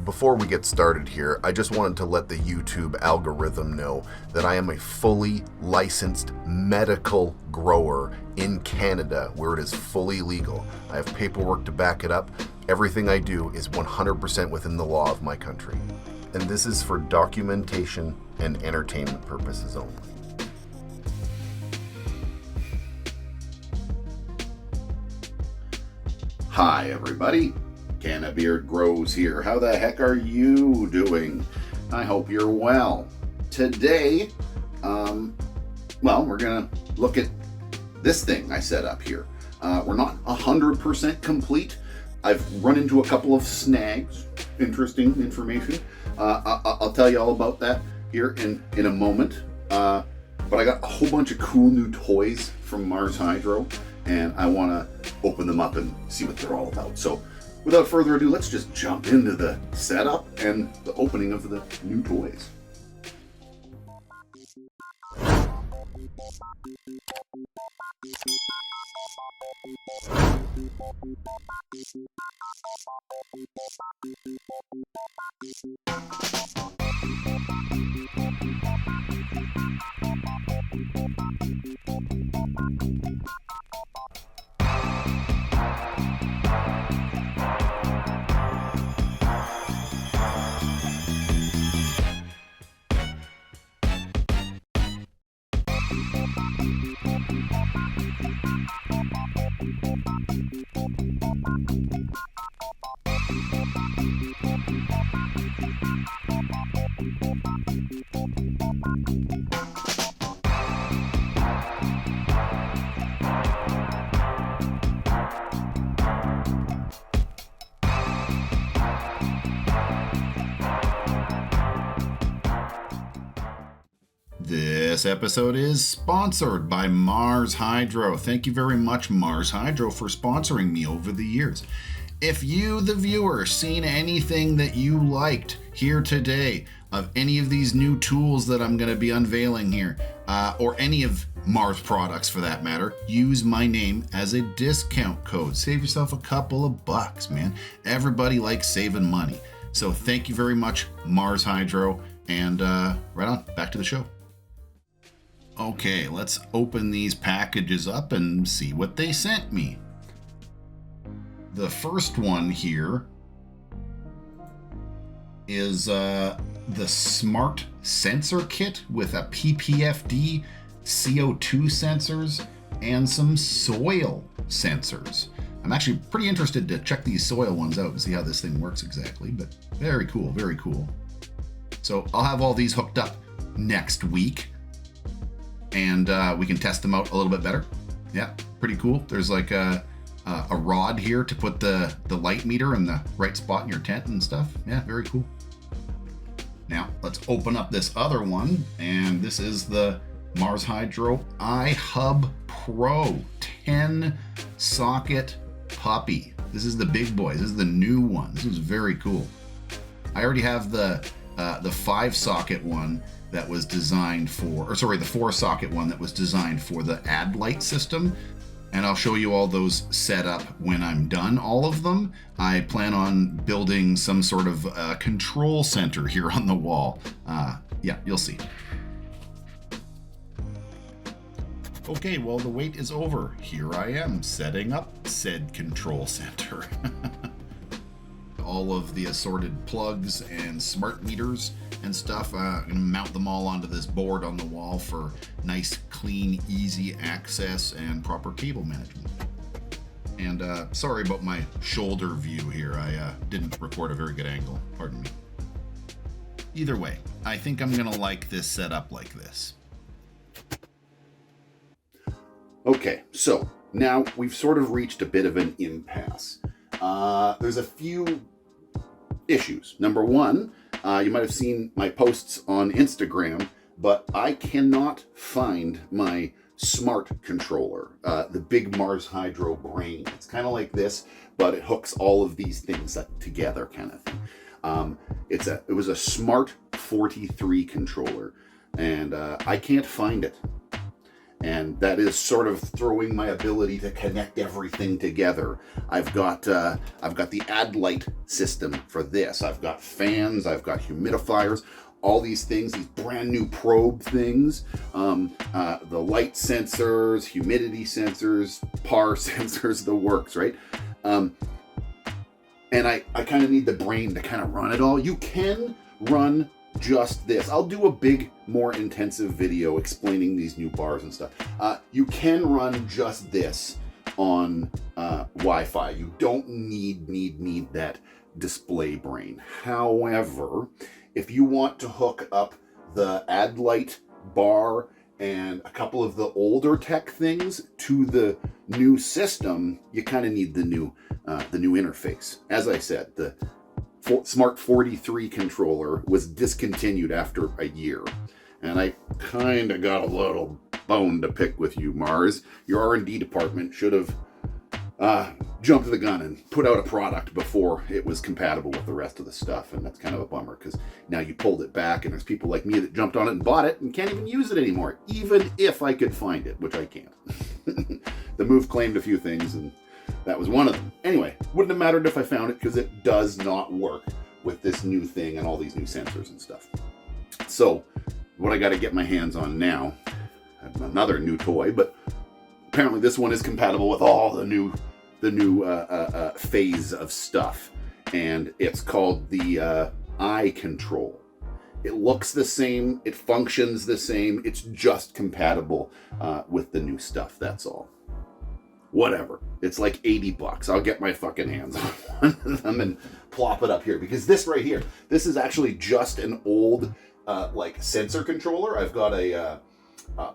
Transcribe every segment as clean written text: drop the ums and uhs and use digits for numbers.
Before we get started here, I just wanted to let the YouTube algorithm know that I am a fully licensed medical grower in Canada, where it is fully legal. I have paperwork to back it up. Everything I do is 100% within the law of my country. And this is for documentation and entertainment purposes only. Hi everybody, CANNABEARD Grows here. How the heck are you doing? I hope you're well. Today, we're gonna look at this thing I set up here. We're not 100% complete. I've run into a couple of snags, interesting information. I'll tell you all about that here in a moment. But I got a whole bunch of cool new toys from MARSHYDRO, and I want to open them up and see what they're all about. So without further ado, let's just jump into the setup and the opening of the new toys. This episode is sponsored by MARSHYDRO. Thank you very much, MARSHYDRO, for sponsoring me over the years. If you, the viewer, seen anything that you liked here today of any of these new tools that I'm going to be unveiling here, or any of Mars products for that matter, use my name as a discount code. Save yourself a couple of bucks, man. Everybody likes saving money. So thank you very much, MARSHYDRO, and right on, back to the show. Okay, let's open these packages up and see what they sent me. The first one here is the Smart Sensor Kit with a PPFD, CO2 sensors, and some soil sensors. I'm actually pretty interested to check these soil ones out and see how this thing works exactly, but very cool, very cool. So I'll have all these hooked up next week, and we can test them out a little bit better. Yeah, pretty cool. There's like a rod here to put the light meter in the right spot in your tent and stuff. Yeah, very cool. Now let's open up this other one, and this is the MARSHYDRO iHub Pro 10 socket puppy. This is the big boy. This is the new one. This is very cool. I already have the 5 socket one that was designed for, or sorry, the 4 socket one that was designed for the ad light system. And I'll show you all those set up when I'm done, all of them. I plan on building some sort of control center here on the wall. Yeah, you'll see. Okay, well, the wait is over. Here I am setting up said control center. All of the assorted plugs and smart meters and stuff. I'm gonna mount them all onto this board on the wall for nice, clean, easy access and proper cable management. And sorry about my shoulder view here. I didn't record a very good angle, pardon me. Either way, I think I'm gonna like this setup like this. Okay, so now we've sort of reached a bit of an impasse. There's a few issues. Number one, you might have seen my posts on Instagram, but I cannot find my smart controller, the big MARSHYDRO brain. It's kind of like this, but it hooks all of these things together, kind of thing. It was a Smart 43 controller, and I can't find it. And that is sort of throwing my ability to connect everything together. I've got the AdLight system for this. I've got fans, I've got humidifiers, all these things, these brand new probe things, the light sensors, humidity sensors, PAR sensors, the works, right? And I kind of need the brain to kind of run it all. You can run just this. I'll do a big, more intensive video explaining these new bars and stuff. You can run just this on Wi-Fi. You don't need that display brain. However, if you want to hook up the AdLight bar and a couple of the older tech things to the new system, you kind of need the new interface. As I said, the Smart 43 controller was discontinued after a year, and I kind of got a little bone to pick with you, Mars. Your R&D department should have jumped the gun and put out a product before it was compatible with the rest of the stuff, and that's kind of a bummer, because now you pulled it back and there's people like me that jumped on it and bought it and can't even use it anymore, even if I could find it, which I can't. The move claimed a few things, and that was one of them. Anyway, wouldn't have mattered if I found it, because it does not work with this new thing and all these new sensors and stuff. So what I got to get my hands on now, another new toy, but apparently this one is compatible with all the new phase of stuff, and it's called the eye control. It looks the same, it functions the same, it's just compatible with the new stuff, that's all. Whatever, it's like 80 bucks. I'll get my fucking hands on one of them and plop it up here, because this right here, this is actually just an old like sensor controller. I've got a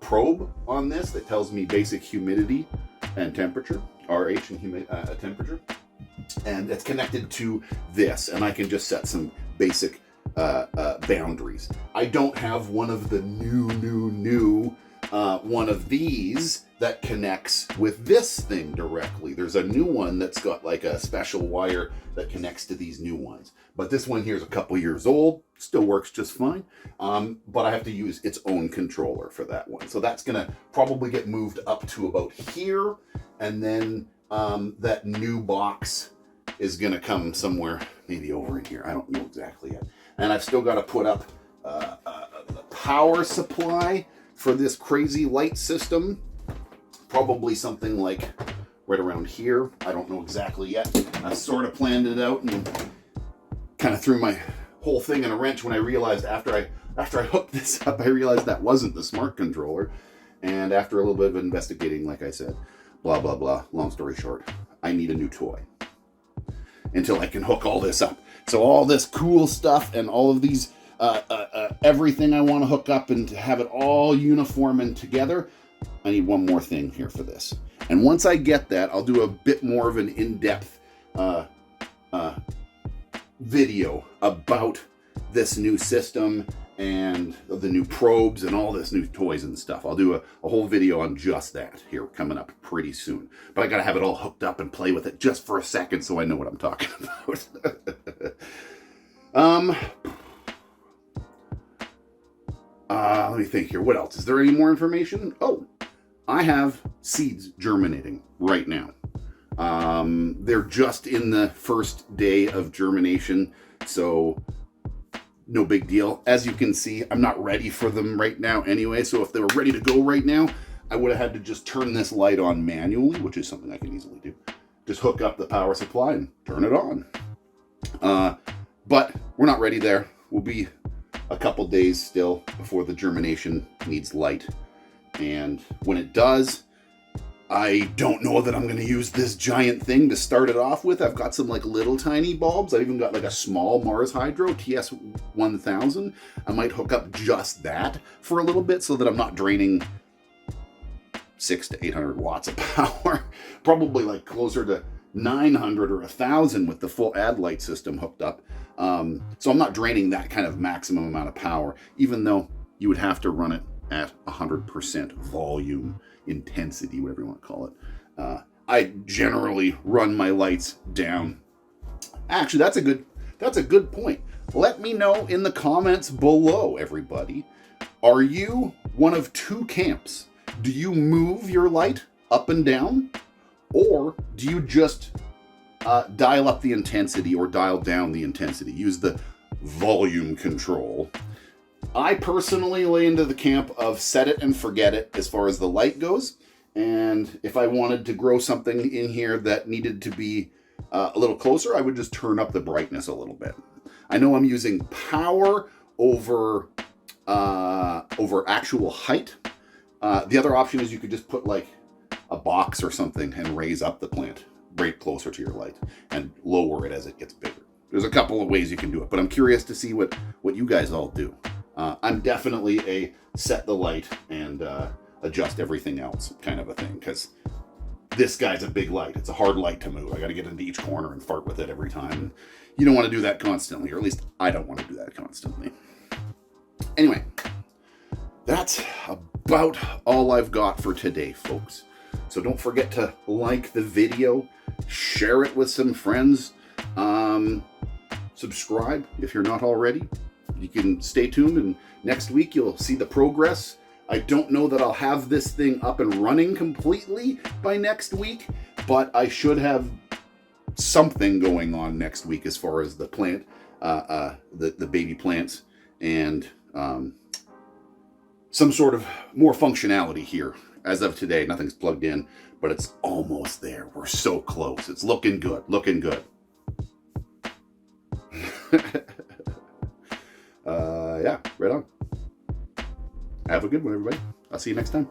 probe on this that tells me basic humidity and temperature, RH and temperature, and it's connected to this, and I can just set some basic boundaries. I don't have one of the new one of these that connects with this thing directly. There's a new one that's got like a special wire that connects to these new ones. But this one here is a couple years old, still works just fine. But I have to use its own controller for that one. So that's gonna probably get moved up to about here. And then that new box is gonna come somewhere, maybe over in here. I don't know exactly yet. And I've still gotta put up the power supply for this crazy light system. Probably something like right around here. I don't know exactly yet. I sort of planned it out and kind of threw my whole thing in a wrench when I realized after I hooked this up, I realized that wasn't the smart controller. And after a little bit of investigating, like I said, blah, blah, blah, long story short, I need a new toy until I can hook all this up. So all this cool stuff and all of these, everything I want to hook up and to have it all uniform and together, I need one more thing here for this. And once I get that, I'll do a bit more of an in-depth video about this new system and the new probes and all this new toys and stuff. I'll do a whole video on just that here coming up pretty soon. But I gotta have it all hooked up and play with it just for a second so I know what I'm talking about. Let me think here. What else? Is there any more information? Oh, I have seeds germinating right now. They're just in the first day of germination, so no big deal. As you can see, I'm not ready for them right now anyway, so if they were ready to go right now, I would have had to just turn this light on manually, which is something I can easily do. Just hook up the power supply and turn it on. But we're not ready there. We'll be a couple days still before the germination needs light. And when it does, I don't know that I'm going to use this giant thing to start it off with. I've got some like little tiny bulbs. I've even got like a small MARSHYDRO TS1000. I might hook up just that for a little bit so that I'm not draining 600 to 800 watts of power. Probably like closer to 900 or 1,000 with the full AdLight system hooked up. So I'm not draining that kind of maximum amount of power, even though you would have to run it at 100% volume intensity, whatever you want to call it. I generally run my lights down. Actually, that's a good point. Let me know in the comments below, everybody. Are you one of two camps? Do you move your light up and down, or do you just dial up the intensity or dial down the intensity? Use the volume control. I personally lay into the camp of set it and forget it as far as the light goes. And if I wanted to grow something in here that needed to be a little closer, I would just turn up the brightness a little bit. I know I'm using power over actual height. The other option is you could just put like a box or something and raise up the plant right closer to your light and lower it as it gets bigger. There's a couple of ways you can do it, but I'm curious to see what you guys all do. I'm definitely a set the light and adjust everything else kind of a thing, because this guy's a big light. It's a hard light to move. I got to get into each corner and fart with it every time. And you don't want to do that constantly, or at least I don't want to do that constantly. Anyway, that's about all I've got for today, folks. So don't forget to like the video, share it with some friends, subscribe if you're not already. You can stay tuned, and next week you'll see the progress. I don't know that I'll have this thing up and running completely by next week, but I should have something going on next week as far as the plant, the baby plants, and some sort of more functionality here. As of today, nothing's plugged in, but it's almost there. We're so close. It's looking good, looking good. Yeah, right on. Have a good one, everybody. I'll see you next time.